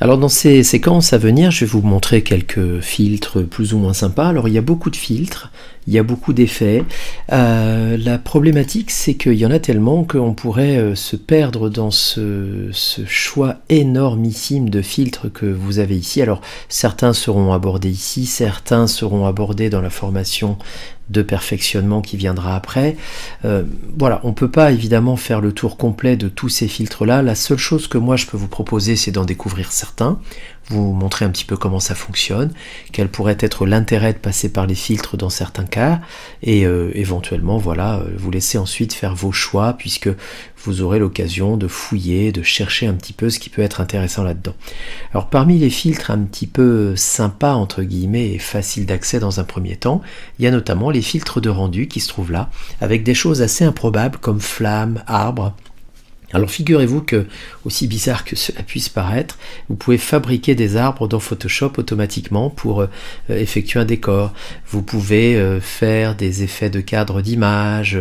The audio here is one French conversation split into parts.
Alors dans ces séquences à venir, je vais vous montrer quelques filtres plus ou moins sympas. Alors il y a beaucoup de filtres, il y a beaucoup d'effets. La problématique, c'est qu'il y en a tellement qu'on pourrait se perdre dans ce choix énormissime de filtres que vous avez ici. Alors certains seront abordés ici, certains seront abordés dans la formation de perfectionnement qui viendra après. Voilà, on ne peut pas évidemment faire le tour complet de tous ces filtres-là. La seule chose que moi je peux vous proposer, c'est d'en découvrir certains, vous montrer un petit peu comment ça fonctionne, quel pourrait être l'intérêt de passer par les filtres dans certains cas, et éventuellement, voilà, vous laisser ensuite faire vos choix, puisque vous aurez l'occasion de fouiller, de chercher un petit peu ce qui peut être intéressant là-dedans. Alors parmi les filtres un petit peu sympas, entre guillemets, et faciles d'accès dans un premier temps, il y a notamment les filtres de rendu qui se trouvent là, avec des choses assez improbables comme flammes, arbres. Alors figurez-vous que, aussi bizarre que cela puisse paraître, vous pouvez fabriquer des arbres dans Photoshop automatiquement pour effectuer un décor. Vous pouvez faire des effets de cadre d'image,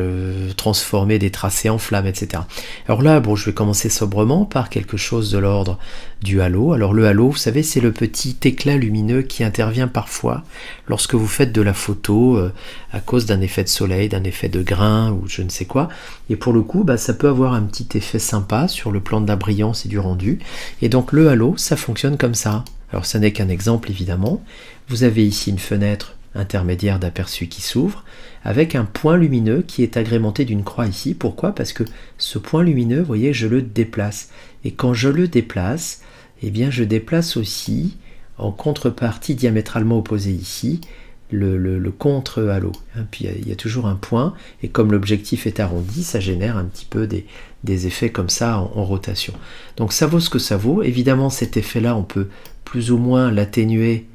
transformer des tracés en flammes, etc. Alors là, bon, je vais commencer sobrement par quelque chose de l'ordre du halo. Alors le halo, vous savez, c'est le petit éclat lumineux qui intervient parfois lorsque vous faites de la photo à cause d'un effet de soleil, d'un effet de grain ou je ne sais quoi. Et pour le coup, ça peut avoir un petit effet sympa sur le plan de la brillance et du rendu. Et donc le halo, ça fonctionne comme ça. Alors ça n'est qu'un exemple évidemment. Vous avez ici une fenêtre intermédiaire d'aperçu qui s'ouvre avec un point lumineux qui est agrémenté d'une croix ici. Pourquoi ? Parce que ce point lumineux, vous voyez, je le déplace. Et quand je le déplace, eh bien je déplace aussi, en contrepartie diamétralement opposée ici, le contre-halo. Puis il y a toujours un point, et comme l'objectif est arrondi, ça génère un petit peu des effets comme ça en rotation. Donc ça vaut ce que ça vaut. Évidemment, cet effet-là, on peut plus ou moins l'atténuer,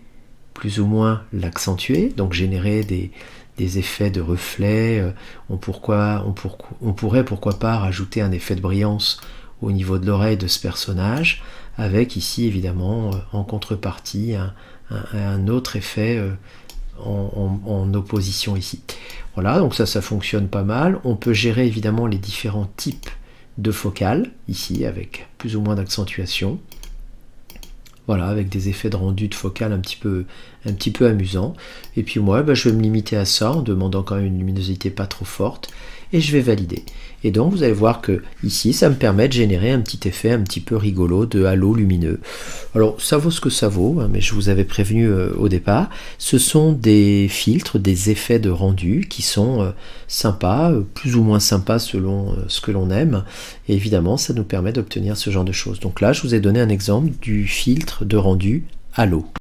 plus ou moins l'accentuer, donc générer des effets de reflets. On pourrait pourquoi pas rajouter un effet de brillance au niveau de l'oreille de ce personnage, avec ici évidemment en contrepartie un autre effet en opposition ici. Voilà, donc ça fonctionne pas mal. On peut gérer évidemment les différents types de focales, ici avec plus ou moins d'accentuation. Voilà, avec des effets de rendu de focale un petit peu amusants. Et puis moi, je vais me limiter à ça, en demandant quand même une luminosité pas trop forte, et je vais valider. Et donc vous allez voir que ici, ça me permet de générer un petit effet un petit peu rigolo de halo lumineux. Alors ça vaut ce que ça vaut, mais je vous avais prévenu au départ. Ce sont des filtres, des effets de rendu qui sont sympas, plus ou moins sympas selon ce que l'on aime. Et évidemment, ça nous permet d'obtenir ce genre de choses. Donc là, je vous ai donné un exemple du filtre de rendu halo.